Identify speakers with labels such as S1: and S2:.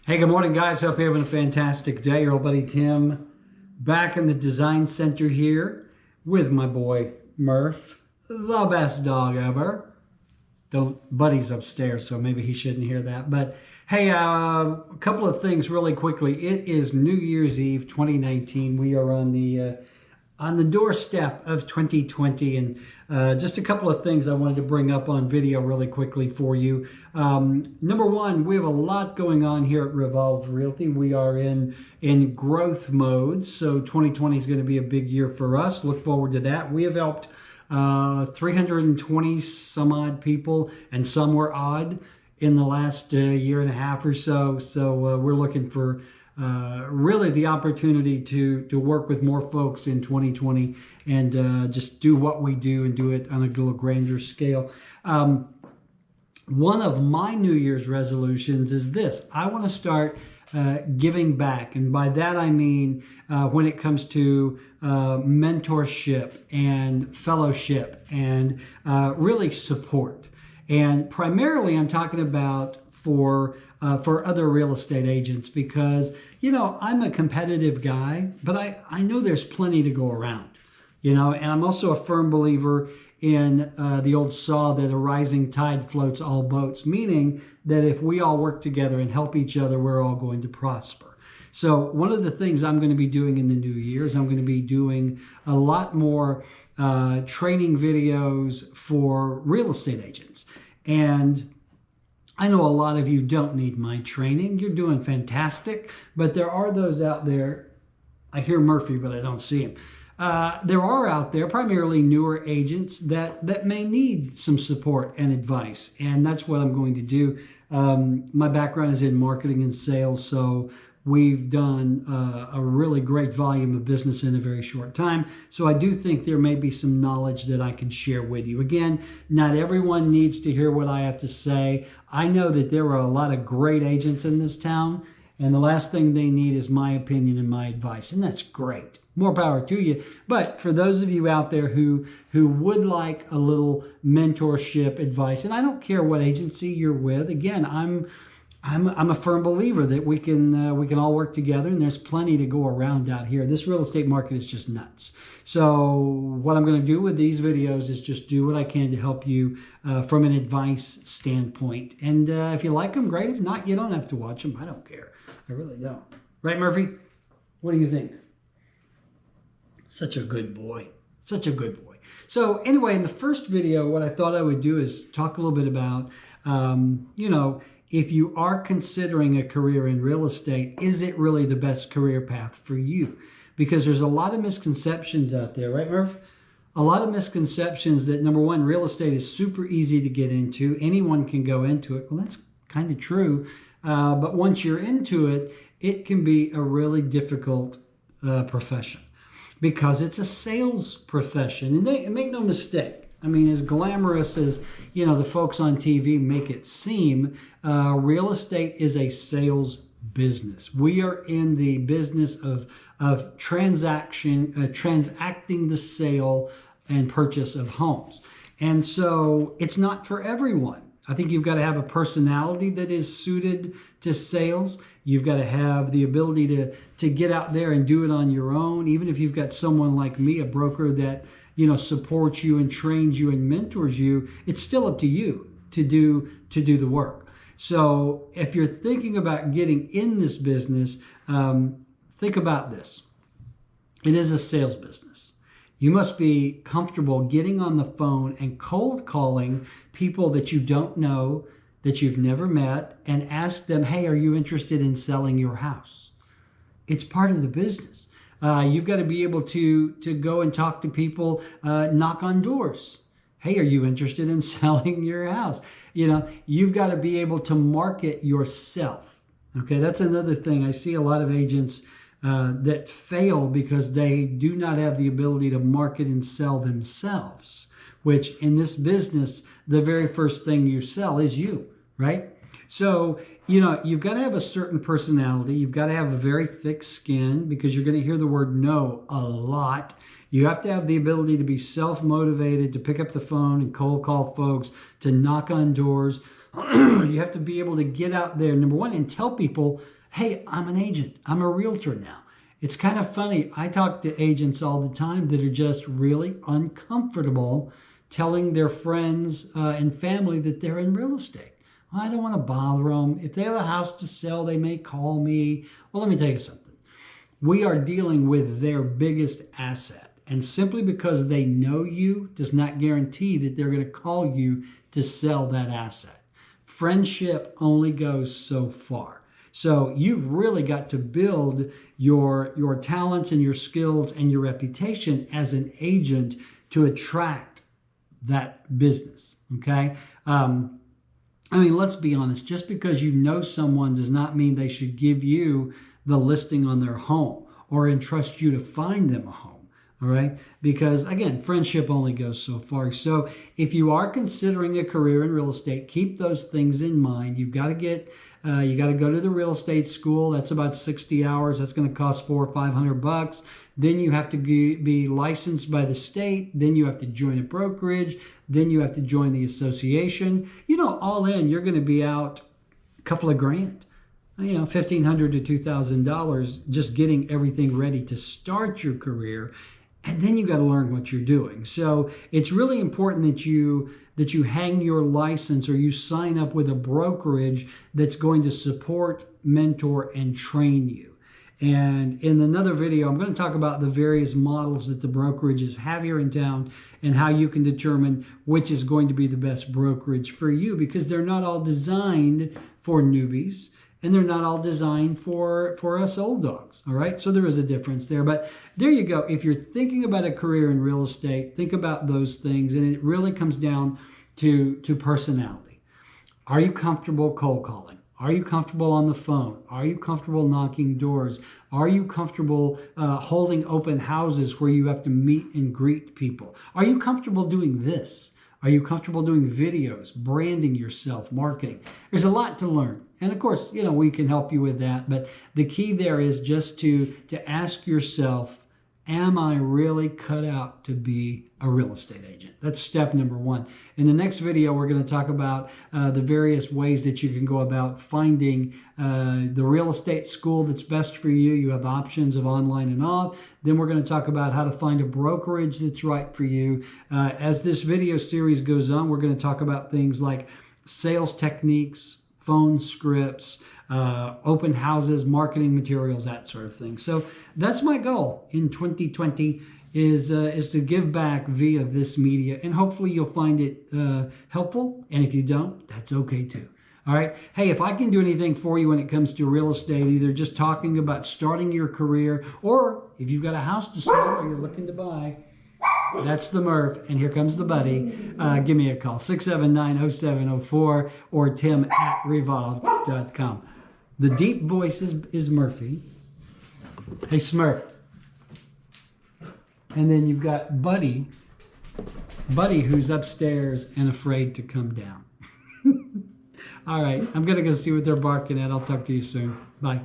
S1: Hey, good morning, guys. Hope you're having a fantastic day. Your old buddy Tim back in the design center here with my boy Murph, the best dog ever. The buddy's upstairs, so maybe he shouldn't hear that. But hey, a couple of things really quickly. It is New Year's Eve 2019. We are on the doorstep of 2020, and just a couple of things I wanted to bring up on video really quickly for you. Number one, we have a lot going on here at Revolve Realty. We are in growth mode, so 2020 is going to be a big year for us. Look forward to that. We have helped 320 some odd people, and some were odd in the last year and a half or so. So we're looking for really the opportunity to work with more folks in 2020 and just do what we do and do it on a little grander scale. One of my New Year's resolutions is this: I want to start giving back. And by that I mean when it comes to mentorship and fellowship and really support. And primarily I'm talking about for other real estate agents, because, you know, I'm a competitive guy, but I know there's plenty to go around, you know, and I'm also a firm believer in the old saw that a rising tide floats all boats, meaning that if we all work together and help each other, we're all going to prosper. So one of the things I'm going to be doing in the new year is I'm going to be doing a lot more training videos for real estate agents. And I know a lot of you don't need my training. You're doing fantastic, but there are those out there. I hear Murphy, but I don't see him. There are out there, primarily newer agents, that may need some support and advice, and that's what I'm going to do. My background is in marketing and sales, so we've done a really great volume of business in a very short time. So I do think there may be some knowledge that I can share with you. Again, not everyone needs to hear what I have to say. I know that there are a lot of great agents in this town, and the last thing they need is my opinion and my advice, and that's great. More power to you. But for those of you out there who would like a little mentorship advice, and I don't care what agency you're with, again, I'm a firm believer that we can all work together, and there's plenty to go around out here. This real estate market is just nuts. So what I'm going to do with these videos is just do what I can to help you from an advice standpoint. And if you like them, great. If not, you don't have to watch them. I don't care. I really don't. Right, Murphy? What do you think? Such a good boy. Such a good boy. So anyway, in the first video, what I thought I would do is talk a little bit about, you know, if you are considering a career in real estate, is it really the best career path for you? Because there's a lot of misconceptions out there, right, Murph? A lot of misconceptions that, number one, real estate is super easy to get into. Anyone can go into it. Well, that's kind of true. But once you're into it, it can be a really difficult profession, because it's a sales profession. And make no mistake, I mean, as glamorous as, you know, the folks on TV make it seem, real estate is a sales business. We are in the business of transacting the sale and purchase of homes. And so it's not for everyone. I think you've got to have a personality that is suited to sales. You've got to have the ability to get out there and do it on your own. Even if you've got someone like me, a broker that, you know, supports you and trains you and mentors you, it's still up to you to do the work. So if you're thinking about getting in this business, think about this. It is a sales business. You must be comfortable getting on the phone and cold calling people that you don't know, that you've never met, and ask them, hey, are you interested in selling your house? It's part of the business. You've got to be able to go and talk to people, knock on doors. Hey, are you interested in selling your house? You know, you've got to be able to market yourself. Okay, that's another thing. I see a lot of agents that fail because they do not have the ability to market and sell themselves, which in this business, the very first thing you sell is you, right? So, you know, you've got to have a certain personality. You've got to have a very thick skin, because you're going to hear the word no a lot. You have to have the ability to be self-motivated, to pick up the phone and cold call folks, to knock on doors. You have to be able to get out there, number one, and tell people, hey, I'm an agent. I'm a realtor now. It's kind of funny. I talk to agents all the time that are just really uncomfortable telling their friends and family that they're in real estate. I don't want to bother them. If they have a house to sell, they may call me. Well, let me tell you something. We are dealing with their biggest asset. And simply because they know you does not guarantee that they're going to call you to sell that asset. Friendship only goes so far. So you've really got to build your talents and your skills and your reputation as an agent to attract that business. Okay. I mean, let's be honest, just because you know someone does not mean they should give you the listing on their home or entrust you to find them a home. All right. Because again, friendship only goes so far. So if you are considering a career in real estate, keep those things in mind. You've got to you got to go to the real estate school. That's about 60 hours. That's going to cost $400 or $500. Then you have to be licensed by the state. Then you have to join a brokerage. Then you have to join the association. You know, all in, you're going to be out a couple of grand. You know, $1,500 to $2,000 just getting everything ready to start your career. And then you got to learn what you're doing. So it's really important that you hang your license or you sign up with a brokerage that's going to support, mentor, and train you. And in another video, I'm going to talk about the various models that the brokerages have here in town and how you can determine which is going to be the best brokerage for you, because they're not all designed for newbies. And they're not all designed for us old dogs, all right? So there is a difference there. But there you go. If you're thinking about a career in real estate, think about those things. And it really comes down to personality. Are you comfortable cold calling? Are you comfortable on the phone? Are you comfortable knocking doors? Are you comfortable holding open houses where you have to meet and greet people? Are you comfortable doing this? Are you comfortable doing videos, branding yourself, marketing? There's a lot to learn. And of course, you know, we can help you with that. But the key there is just to ask yourself, am I really cut out to be a real estate agent? That's step number one. In the next video, we're going to talk about the various ways that you can go about finding the real estate school that's best for you. You have options of online and off. Then we're going to talk about how to find a brokerage that's right for you. As this video series goes on, we're going to talk about things like sales techniques, phone scripts, open houses, marketing materials, that sort of thing. So that's my goal in 2020 is to give back via this media, and hopefully you'll find it helpful. And if you don't, that's okay too. All right. Hey, if I can do anything for you when it comes to real estate, either just talking about starting your career, or if you've got a house to sell or you're looking to buy, that's the Murph, and here comes the buddy. Give me a call, 679-0704 or tim@revolve.com. The deep voice is Murphy. Hey, Smurf. And then you've got Buddy who's upstairs and afraid to come down. All right, I'm going to go see what they're barking at. I'll talk to you soon. Bye.